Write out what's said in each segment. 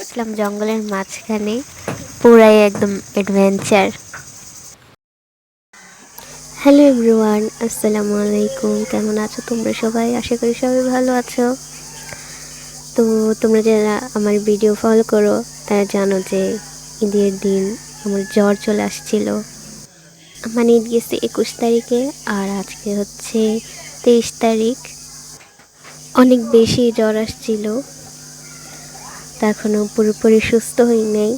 ইসলাম জঙ্গলের মাঝখানে পুরাই একদম অ্যাডভেঞ্চার। হ্যালো এভরিওয়ান, আসসালামু আলাইকুম। কেমন আছো তোমরা সবাই? আশা করি সবাই ভালো আছো। তো তোমরা যারা আমার ভিডিও ফলো করো তারা জানো যে ঈদের দিন আমার জ্বর চলে আসছিল। মানে ঈদ গেছে 21 তারিখে আর আজকে হচ্ছে 23 তারিখ। অনেক বেশি জ্বর আসছিল, তা এখনও পুরোপুরি সুস্থ হই নাই।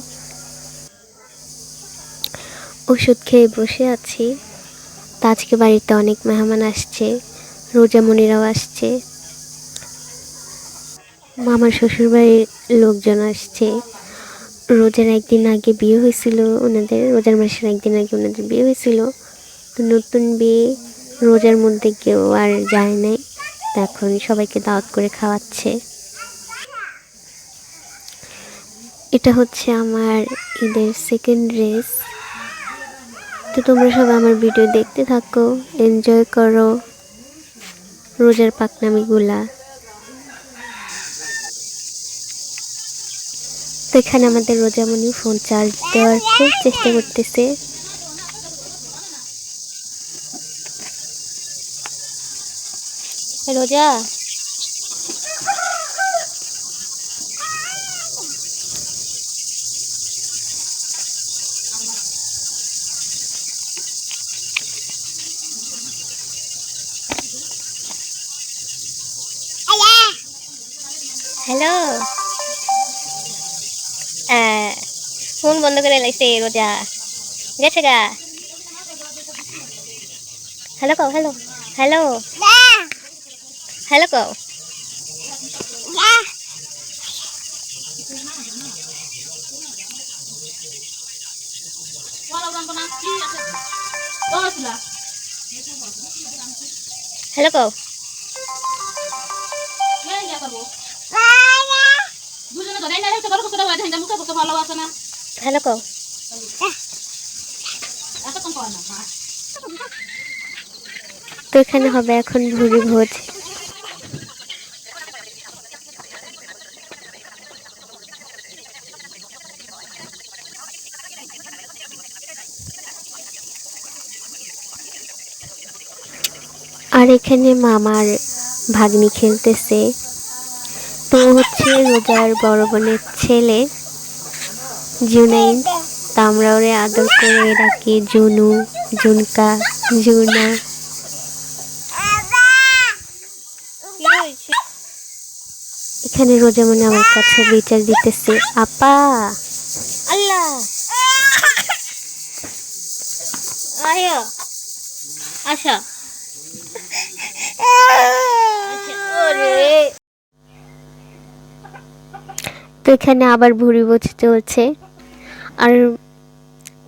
ওষুধ খেয়ে বসে আছি। তা আজকে বাড়িতে অনেক মেহমান আসছে, রোজামণিরাও আসছে, মামার শ্বশুরবাড়ির লোকজন আসছে। রোজার একদিন আগে বিয়ে হয়েছিল ওনাদের, রোজার মাসের একদিন আগে ওনাদের বিয়ে হয়েছিল। তো নতুন বিয়ে, রোজার মধ্যে কেউ আর যায় নাই, এখন সবাইকে দাওয়াত করে খাওয়াচ্ছে। এটা হচ্ছে আমার ঈদের সেকেন্ড ড্রেস। তো তোমরা সবাই আমার ভিডিও দেখতে থাকো, এনজয় করো রোজার পাকনামিগুলা। তো এখানে আমাদের রোজামণি ফোন চার্জ দেওয়ার খুব চেষ্টা করতেছে। রোজা হ্যালো, ফোন বন্ধ করে লাইছে রোজা গেছে গা। হ্যালো কও, হ্যালো হ্যালো হ্যালো কও। হ্যালো কও। হ্যালো কও। তো এখানে হবে এখন ভুরি ভোজ। আর এখানে মামার ভাগ্নি খেলতেছে। তো হচ্ছে রোজার বড় বোনের ছেলে জুনাইন। তা আমরা ওরে আদর করে ডাকি জুনু, জুনকা, জুনা। এখানে রোজামণি আমার কাছে বিচার দিতেছে, আপা আল্লাহ আয়া আচ্ছা। তো এখানে আবার ভুড়ি ভোজ চলছে, আর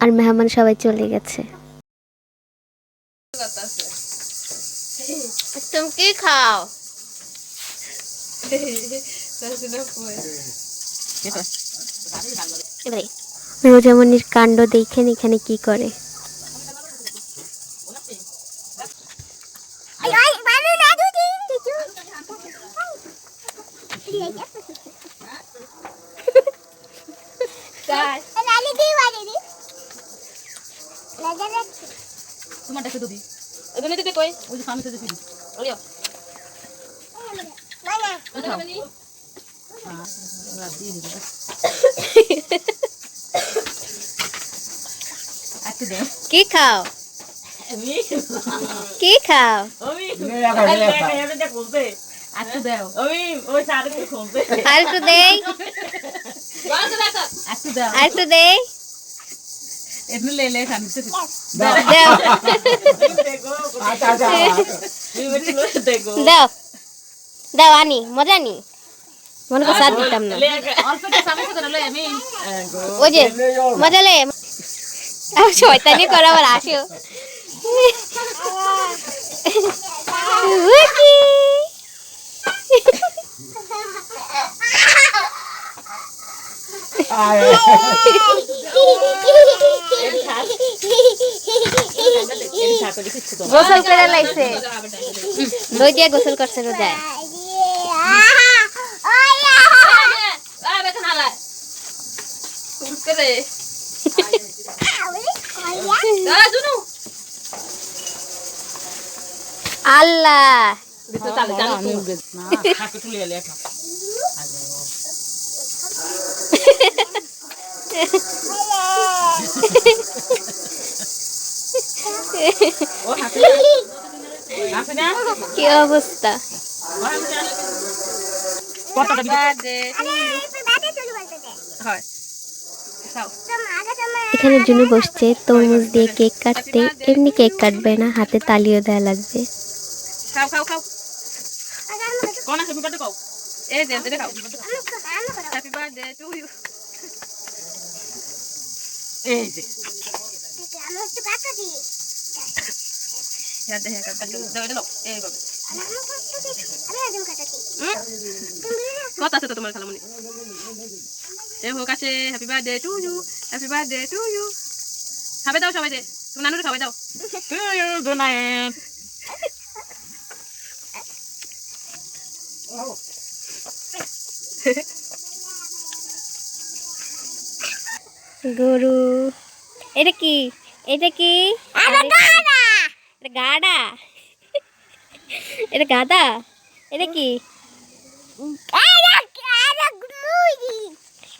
আর মেহমান সবাই চলে গেছে। তুমি কি খাও? রোজামণির কাণ্ড দেখেন এখানে কি করে। কি খাও? কি খাও? আরেকটু দেই, আরেকটু দেই। দাও দাও, আনি মজা নি মনে করছে আর দিতাম না। ওই যে মজা লে শয়তানি করা আবার আসো। গোসল করে লাইছে, দই দিয়ে গোসল করছে রোজায়। করে দাঁড়া জুনু আল্লাহ দিতে চালে জানো আমি তো উঠে না হাতে তুলে এলে এখন ও হাতে হাতে না কি অবস্থা। কতটা বার্থডে হয় খাও এখানে জুনু বসছে তরমুজ দিয়ে কেক কাটতে। এমনি কেক কাটবে না, হাতে তালিও দেওয়া লাগবে। খাও খাও খাও কোন হ্যাপি বার্থডে কও এই যে এটা খাও হ্যাপি বার্থডে টু ইউ এই যে ইয়ার দেখে কাট দাও এটা নাও এই করবে কত আছে তো তোমার খালামণি এ হোক আছে happy birthday to you happy birthday to you খাবে দাও সবাই দে তুমি নানুর খাবে দাও টু ইউ গুড নাইট গরু এটা কি? এটা কি? এটা গাড়া, এটা গাদা, এটা কি?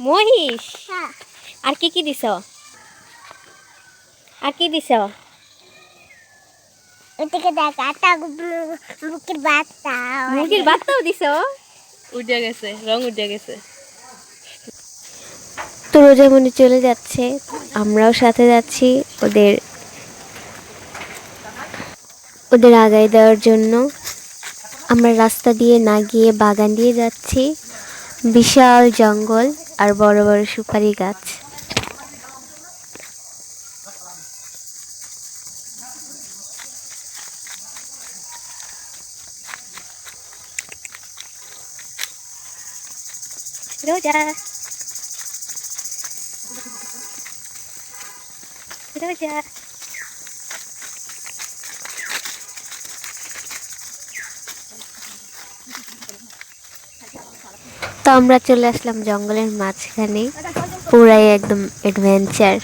মহিষ। আর কি কি দিছ? আর কি দিছ? মুরগির বাচ্চাও দিছ? উঠে গেছে রং উঠে গেছে তো রোজামণি চলে যাচ্ছে, আমরাও সাথে যাচ্ছি ওদের আগায় দেওয়ার জন্য। আমরা রাস্তা দিয়ে না গিয়ে বাগান দিয়ে যাচ্ছি। বিশাল জঙ্গল আর বড় বড় সুপারি গাছ। রোজা রোজা তো আমরা চলে আসলাম জঙ্গলের মাঝখানে, পুরাই একদম অ্যাডভেঞ্চার।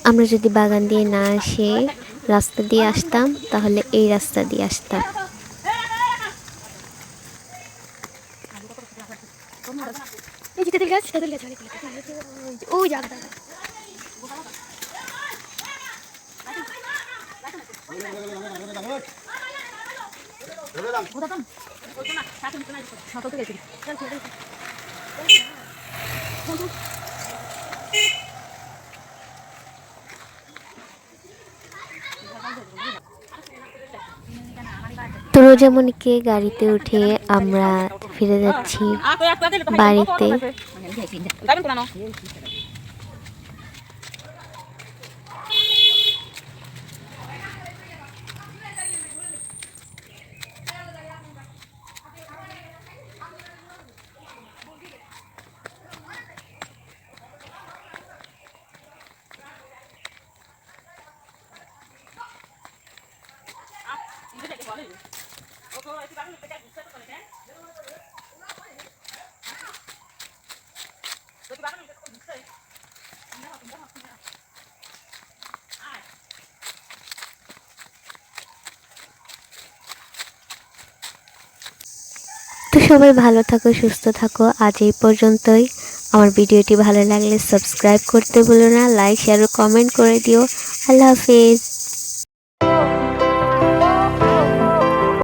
আমরা যদি বাগান দিয়ে না আসে রাস্তা দিয়ে আসতাম, তাহলে এই রাস্তা দিয়ে আসতাম। তো রোজামণিকে গাড়িতে উঠে আমরা ফিরে যাচ্ছি বাড়িতে। তো সবাই ভালো থাকো, সুস্থ থাকো। আজ এই পর্যন্তই। আমার ভিডিওটি ভালো লাগলে সাবস্ক্রাইব করতে ভুলো না, লাইক শেয়ার ও কমেন্ট করে দিও। আল্লাহ হাফেজ।